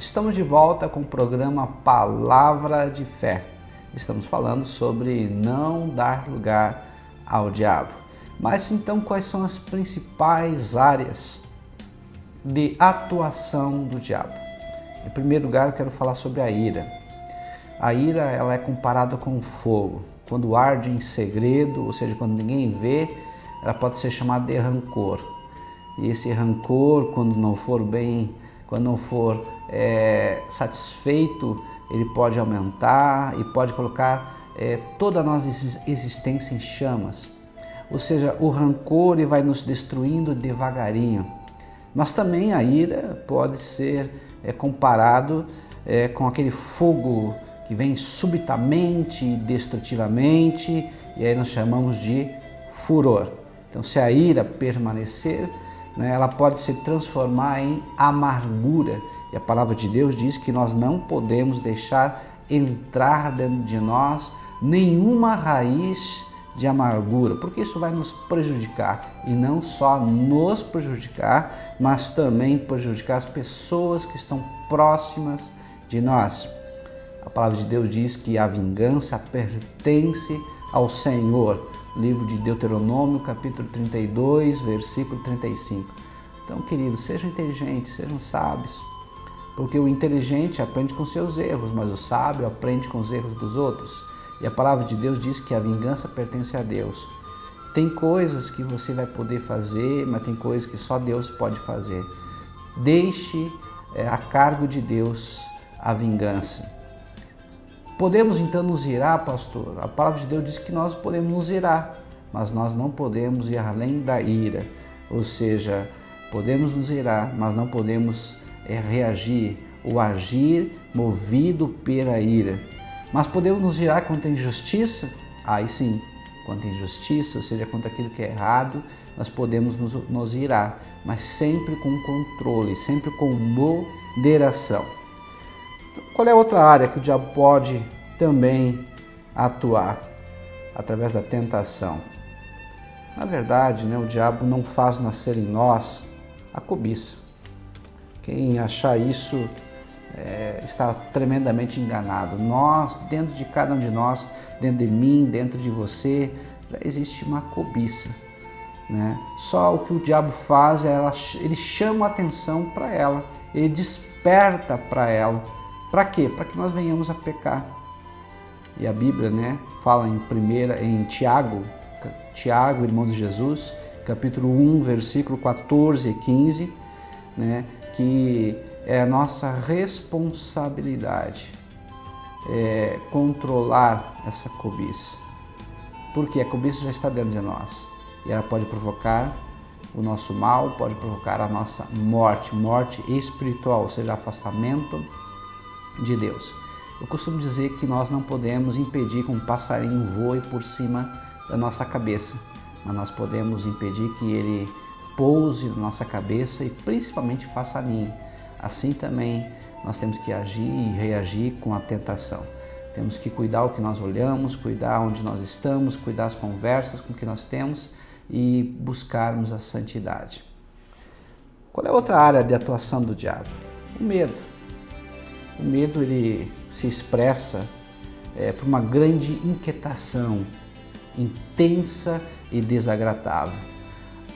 Estamos de volta com o programa Palavra de Fé. Estamos falando sobre não dar lugar ao diabo. Mas então, quais são as principais áreas de atuação do diabo? Em primeiro lugar, eu quero falar sobre a ira. A ira, ela é comparada com o fogo. Quando arde em segredo, ou seja, quando ninguém vê, ela pode ser chamada de rancor. E esse rancor, quando não for satisfeito, ele pode aumentar e pode colocar toda a nossa existência em chamas. Ou seja, o rancor ele vai nos destruindo devagarinho. Mas também a ira pode ser comparado com aquele fogo que vem subitamente e destrutivamente, e aí nós chamamos de furor. Então, se a ira permanecer, ela pode se transformar em amargura. E a palavra de Deus diz que nós não podemos deixar entrar dentro de nós nenhuma raiz de amargura, porque isso vai nos prejudicar. E não só nos prejudicar, mas também prejudicar as pessoas que estão próximas de nós. A palavra de Deus diz que a vingança pertence ao Senhor. Livro de Deuteronômio, capítulo 32, versículo 35. Então, queridos, sejam inteligentes, sejam sábios, porque o inteligente aprende com seus erros, mas o sábio aprende com os erros dos outros. E a palavra de Deus diz que a vingança pertence a Deus. Tem coisas que você vai poder fazer, mas tem coisas que só Deus pode fazer. Deixe a cargo de Deus a vingança. Podemos então nos irar, pastor? A palavra de Deus diz que nós podemos nos irar, mas nós não podemos ir além da ira. Ou seja, podemos nos irar, mas não podemos reagir ou agir movido pela ira. Mas podemos nos irar contra a injustiça? Aí sim, contra a injustiça, ou seja, contra aquilo que é errado, nós podemos nos irar, mas sempre com controle, sempre com moderação. Qual é outra área que o diabo pode também atuar? Através da tentação. Na verdade, o diabo não faz nascer em nós a cobiça. Quem achar isso está tremendamente enganado. Nós, dentro de cada um de nós, dentro de mim, dentro de você, já existe uma cobiça. Só o que o diabo faz ele chama a atenção para ela, ele desperta para ela. Para quê? Para que nós venhamos a pecar. E a Bíblia fala em Tiago, irmão de Jesus, capítulo 1, versículo 14 e 15, que é a nossa responsabilidade controlar essa cobiça. Porque a cobiça já está dentro de nós. E ela pode provocar o nosso mal, pode provocar a nossa morte espiritual, ou seja, afastamento de Deus. Eu costumo dizer que nós não podemos impedir que um passarinho voe por cima da nossa cabeça, mas nós podemos impedir que ele pouse na nossa cabeça e principalmente faça ninho. Assim também nós temos que agir e reagir com a tentação. Temos que cuidar o que nós olhamos, cuidar onde nós estamos, cuidar as conversas com que nós temos e buscarmos a santidade. Qual é outra área de atuação do diabo? O medo. O medo ele se expressa por uma grande inquietação, intensa e desagradável,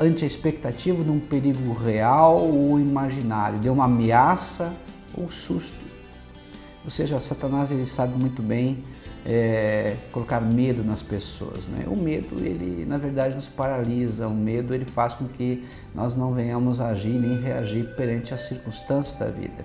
ante a expectativa de um perigo real ou imaginário, de uma ameaça ou susto. Ou seja, Satanás ele sabe muito bem colocar medo nas pessoas. O medo, ele na verdade nos paralisa, o medo ele faz com que nós não venhamos a agir nem reagir perante as circunstâncias da vida.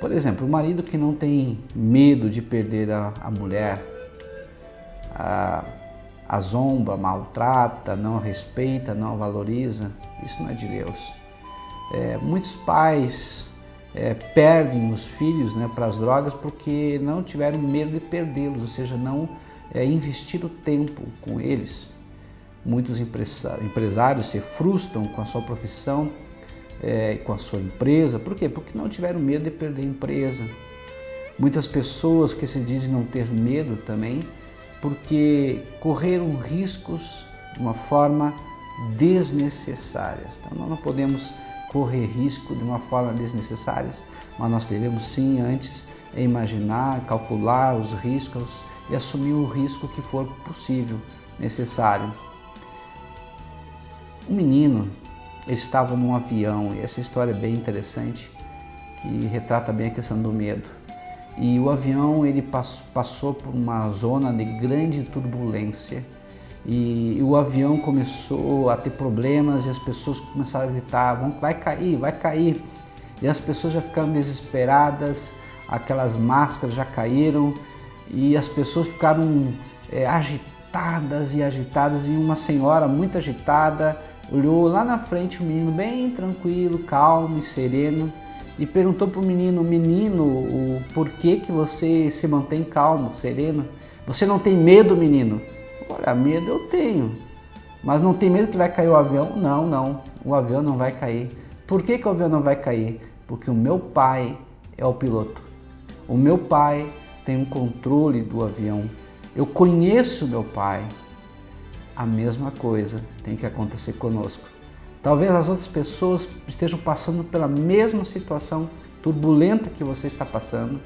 Por exemplo, o marido que não tem medo de perder a mulher, a zomba, maltrata, não respeita, não valoriza, isso não é de Deus. Muitos pais perdem os filhos para as drogas porque não tiveram medo de perdê-los, ou seja, não investiram tempo com eles. Muitos empresários se frustram com a sua profissão, com a sua empresa. Por quê? Porque não tiveram medo de perder a empresa. Muitas pessoas que se dizem não ter medo também, porque correram riscos de uma forma desnecessária. Então nós não podemos correr risco de uma forma desnecessária, mas nós devemos sim antes imaginar, calcular os riscos e assumir o risco que for possível, necessário. Um menino, ele estava num avião, e essa história é bem interessante, que retrata bem a questão do medo. E o avião ele passou por uma zona de grande turbulência e o avião começou a ter problemas e as pessoas começaram a gritar, vai cair, vai cair. E as pessoas já ficaram desesperadas, aquelas máscaras já caíram e as pessoas ficaram agitadas e uma senhora muito agitada olhou lá na frente um menino bem tranquilo, calmo e sereno e perguntou para o menino, o porquê que você se mantém calmo, sereno? Você não tem medo, menino? Olha, medo eu tenho, mas não tem medo que vai cair o avião? Não, não, o avião não vai cair. Por que o avião não vai cair? Porque o meu pai é o piloto. O meu pai tem um controle do avião. Eu conheço meu pai. A mesma coisa tem que acontecer conosco. Talvez as outras pessoas estejam passando pela mesma situação turbulenta que você está passando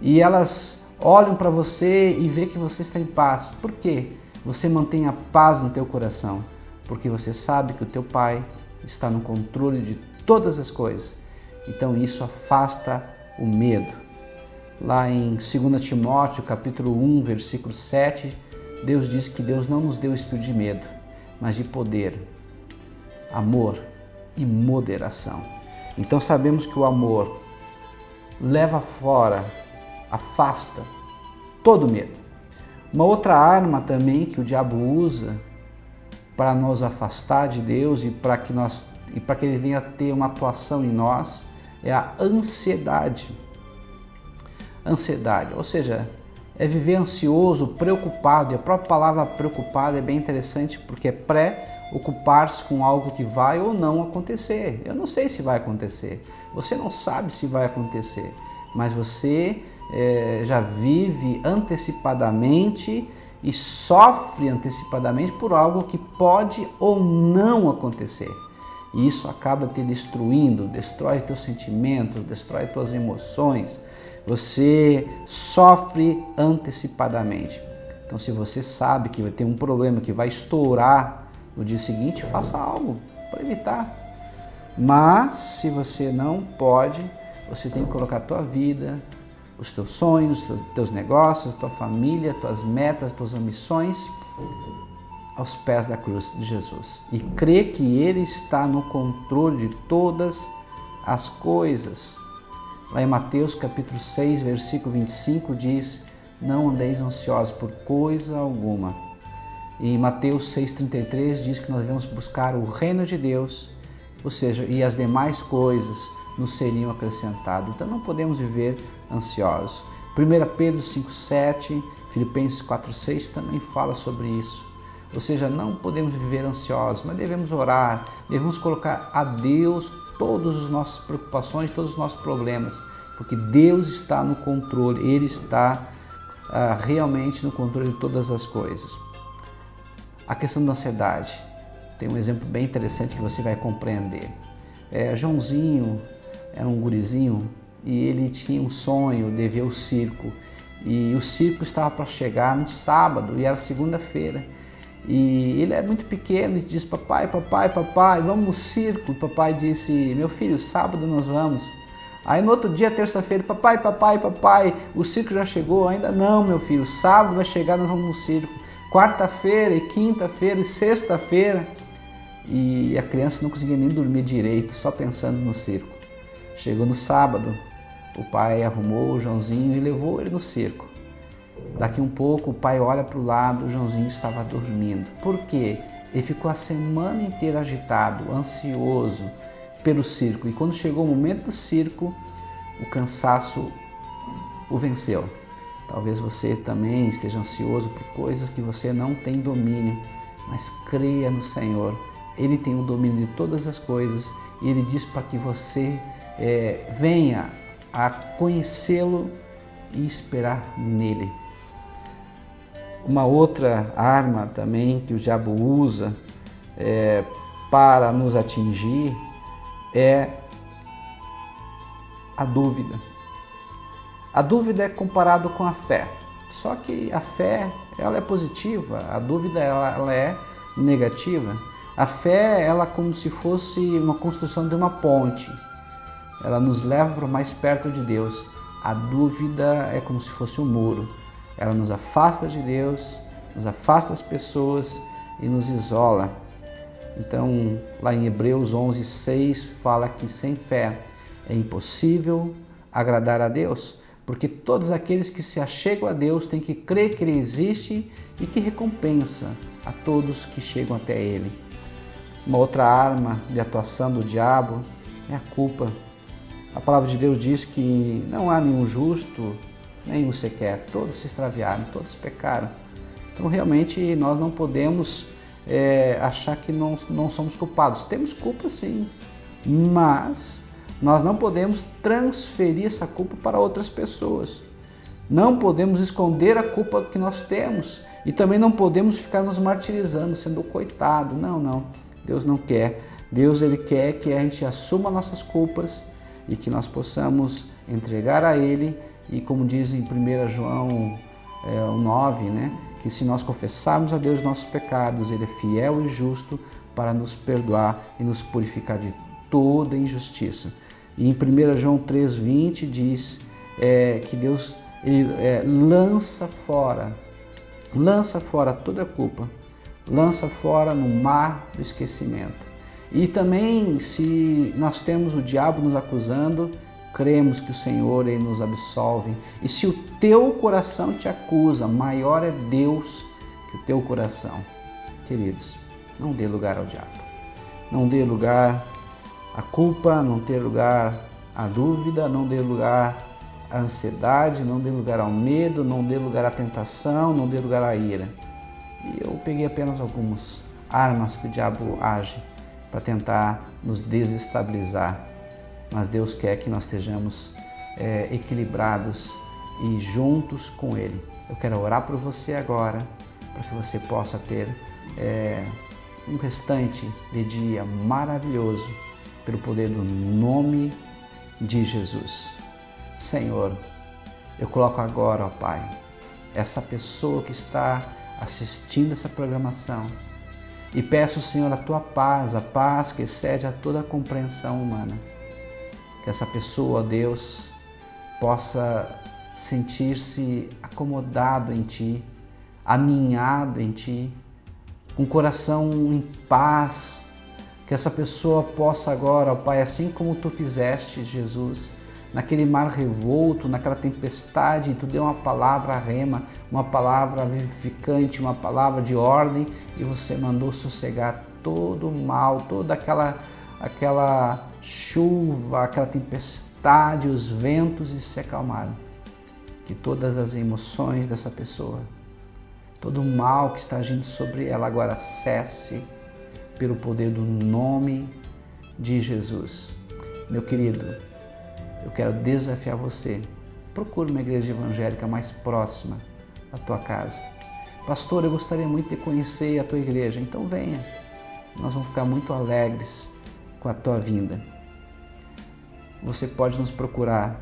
e elas olham para você e vê que você está em paz. Por quê? Você mantém a paz no teu coração, porque você sabe que o teu Pai está no controle de todas as coisas. Então isso afasta o medo. Lá em 2 Timóteo, capítulo 1, versículo 7, Deus diz que Deus não nos deu o espírito de medo, mas de poder, amor e moderação. Então sabemos que o amor leva fora, afasta todo medo. Uma outra arma também que o diabo usa para nos afastar de Deus e para que ele venha ter uma atuação em nós é a ansiedade. Ansiedade, ou seja, é viver ansioso, preocupado. E a própria palavra preocupado é bem interessante porque é preocupar-se com algo que vai ou não acontecer. Eu não sei se vai acontecer, você não sabe se vai acontecer, mas você já vive antecipadamente e sofre antecipadamente por algo que pode ou não acontecer. E isso acaba te destruindo, destrói teus sentimentos, destrói tuas emoções. Você sofre antecipadamente. Então, se você sabe que vai ter um problema que vai estourar no dia seguinte, faça algo para evitar. Mas, se você não pode, você tem que colocar a tua vida, os teus sonhos, os teus negócios, a tua família, tuas metas, tuas ambições aos pés da cruz de Jesus e crer que Ele está no controle de todas as coisas. Lá em Mateus capítulo 6, versículo 25 diz, não andeis ansiosos por coisa alguma. E em Mateus 6,33 diz que nós devemos buscar o reino de Deus, ou seja, e as demais coisas nos seriam acrescentadas. Então não podemos viver ansiosos. 1 Pedro 5,7, Filipenses 4,6 também fala sobre isso. Ou seja, não podemos viver ansiosos, mas devemos orar, devemos colocar a Deus todas as nossas preocupações, todos os nossos problemas, porque Deus está no controle, Ele está realmente no controle de todas as coisas. A questão da ansiedade, tem um exemplo bem interessante que você vai compreender. Joãozinho era um gurizinho e ele tinha um sonho de ver o circo, e o circo estava para chegar no sábado e era segunda-feira. E ele é muito pequeno e diz, papai, vamos no circo. O papai disse, meu filho, sábado nós vamos. Aí no outro dia, terça-feira, papai, o circo já chegou? Ainda não, meu filho, sábado vai chegar, nós vamos no circo. Quarta-feira, e quinta-feira, e sexta-feira. E a criança não conseguia nem dormir direito, só pensando no circo. Chegou no sábado, o pai arrumou o Joãozinho e levou ele no circo. Daqui um pouco o pai olha para o lado, o Joãozinho estava dormindo. Por quê? Ele ficou a semana inteira agitado, ansioso pelo circo. E quando chegou o momento do circo, o cansaço o venceu. Talvez você também esteja ansioso por coisas que você não tem domínio, mas creia no Senhor. Ele tem o domínio de todas as coisas e Ele diz para que você venha a conhecê-lo e esperar nele. Uma outra arma também que o diabo usa para nos atingir é a dúvida. A dúvida é comparado com a fé. Só que a fé, ela é positiva, a dúvida ela é negativa. A fé, ela é como se fosse uma construção de uma ponte. Ela nos leva para mais perto de Deus. A dúvida é como se fosse um muro. Ela nos afasta de Deus, nos afasta das pessoas e nos isola. Então, lá em Hebreus 11:6 fala que sem fé é impossível agradar a Deus, porque todos aqueles que se achegam a Deus têm que crer que Ele existe e que recompensa a todos que chegam até Ele. Uma outra arma de atuação do diabo é a culpa. A palavra de Deus diz que não há nenhum justo, nenhum sequer. Todos se extraviaram, todos pecaram. Então, realmente, nós não podemos achar que não somos culpados. Temos culpa, sim, mas nós não podemos transferir essa culpa para outras pessoas. Não podemos esconder a culpa que nós temos e também não podemos ficar nos martirizando, sendo coitado. Não. Deus não quer. Deus, Ele quer que a gente assuma nossas culpas e que nós possamos entregar a Ele. E como diz em 1 João 9, né? Que se nós confessarmos a Deus nossos pecados, Ele é fiel e justo para nos perdoar e nos purificar de toda injustiça. E em 1 João 3,20 diz que Deus lança fora toda a culpa, lança fora no mar do esquecimento. E também, se nós temos o diabo nos acusando, cremos que o Senhor Ele nos absolve. E se o teu coração te acusa, maior é Deus que o teu coração. Queridos, não dê lugar ao diabo. Não dê lugar à culpa, não dê lugar à dúvida, não dê lugar à ansiedade, não dê lugar ao medo, não dê lugar à tentação, não dê lugar à ira. E eu peguei apenas algumas armas que o diabo age para tentar nos desestabilizar. Mas Deus quer que nós estejamos equilibrados e juntos com Ele. Eu quero orar por você agora, para que você possa ter um restante de dia maravilhoso, pelo poder do nome de Jesus. Senhor, eu coloco agora, ó Pai, essa pessoa que está assistindo essa programação e peço, Senhor, a Tua paz, a paz que excede a toda a compreensão humana. Que essa pessoa, Deus, possa sentir-se acomodado em Ti, aninhado em Ti, com o coração em paz. Que essa pessoa possa agora, ó Pai, assim como Tu fizeste, Jesus, naquele mar revolto, naquela tempestade, Tu deu uma palavra rema, uma palavra vivificante, uma palavra de ordem, e Você mandou sossegar todo o mal, toda aquela chuva, aquela tempestade, os ventos e se acalmaram. Que todas as emoções dessa pessoa, todo o mal que está agindo sobre ela agora cesse pelo poder do nome de Jesus. Meu querido, eu quero desafiar você. Procure uma igreja evangélica mais próxima da tua casa. Pastor, eu gostaria muito de conhecer a tua igreja. Então venha, nós vamos ficar muito alegres com a tua vinda. Você pode nos procurar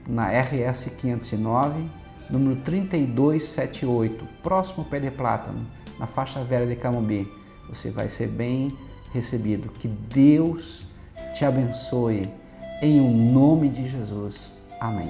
na RS 509, número 3278, próximo ao Pé de Plátano, na faixa velha de Camobi. Você vai ser bem recebido. Que Deus te abençoe, em o nome de Jesus. Amém.